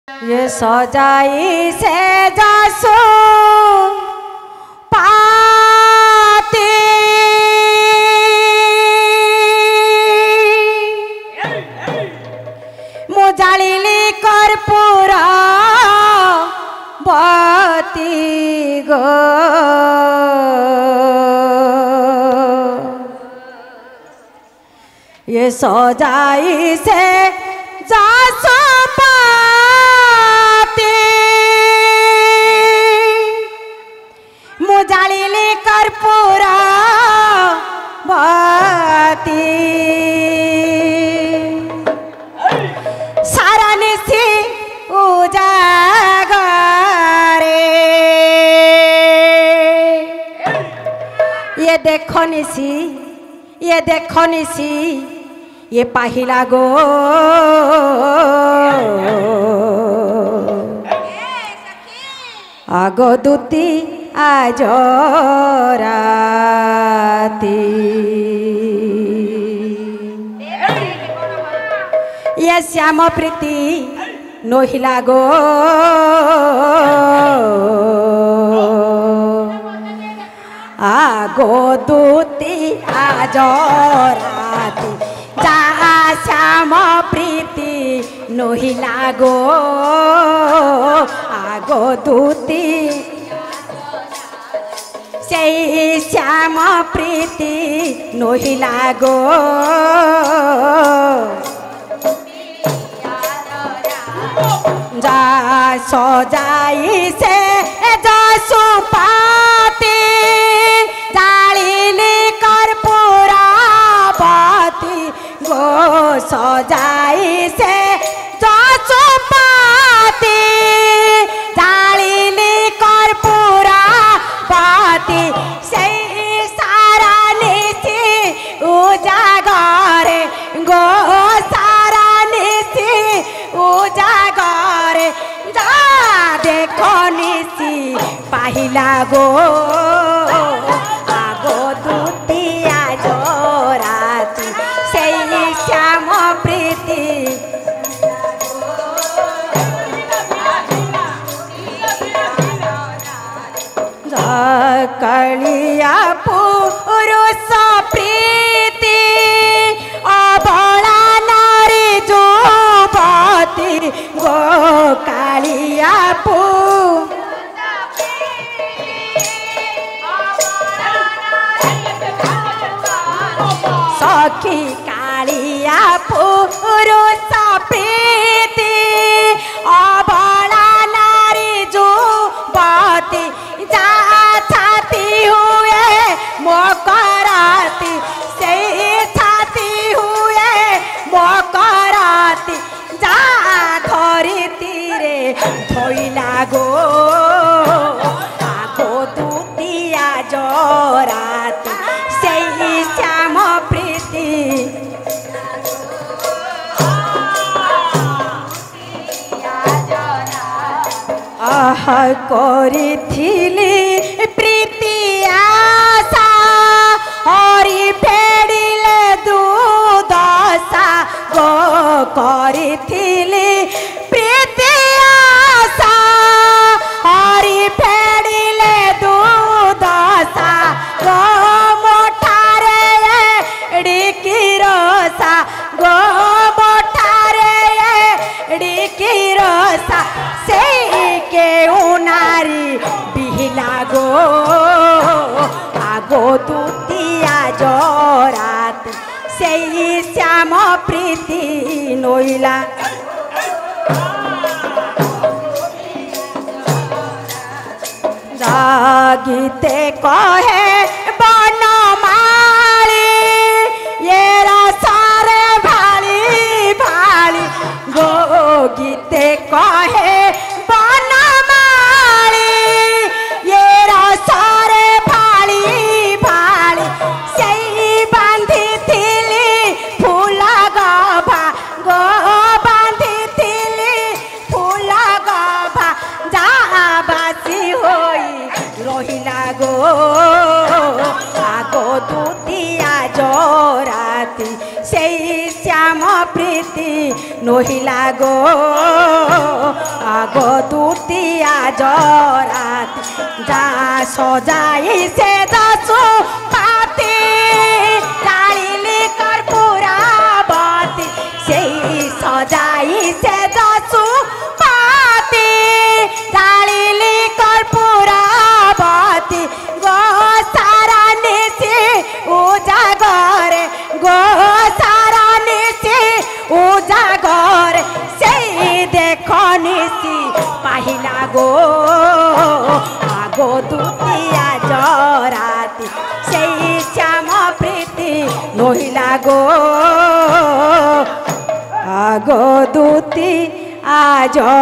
ये सजाई से जासो पाती मुजालिली कर्पूर बती गो ये सजाई से जासो मुजालिली कर्पूर बती सारा निशी उजागरे ये देखो निशी ये पाहिला गो आगो दूती आज राती ये श्याम प्रीति नोहिला गो आगो दूती आज राती जा श्याम प्रीति नोहिला गो आगो दूती से श्याम प्रीति नोहिला गो जा सजाई से जासु पाती जालिली कर्पूर बती गो सजाई से जासु पाती जालिली कर्पूर बती से सारा निशी उजागरे गो सारा निशी उजागरे जा देखो निशी पाहिला गो आगो दूतिया जोराती से श्याम प्रीति कलिया पुरुष प्रीति अबला नारी जुबती गो कालिया सखी कालिया पुरुष प्रीति अबला नारी जुबती जा छाती हुए मोकराती से छाती हुए मोकराती जा धरी तीरे धोइला गो आगो दूतिया जोराती से श्याम प्रीति आह करिथिली प्रीति आशा हरि फेडिले दूदशा गो करिथिली प्रीति आशा हरि फेडिले दूदशा गो मोठारे डिकिरसा गो मोठारे डिकिरसा से के नारी बिहिला गो आगो दूतिया जोराती से श्याम प्रीति नोइला गीते कहे बनमाली ये रसारे भाली भाली गो गीते कहे आगो दूतिया जोराती से श्याम प्रीति नोहिला गो আগো দুতিয়া জরাতি যা সজাই সে যাসু পাতি জালিলি কর্পূরা বাতি সেই সজাই সে যাসু পাতি জালিলি কর্পূরা বাতি গো সারা নিশি উজাগরে গো সারা নিশি উজাগরে সেই দেখো নিশি পাহিলা গো আগো দুতিয়া জরাতি সেই শ্যাম প্রীতি নহিলা গো আগো দুতি আজরাতি।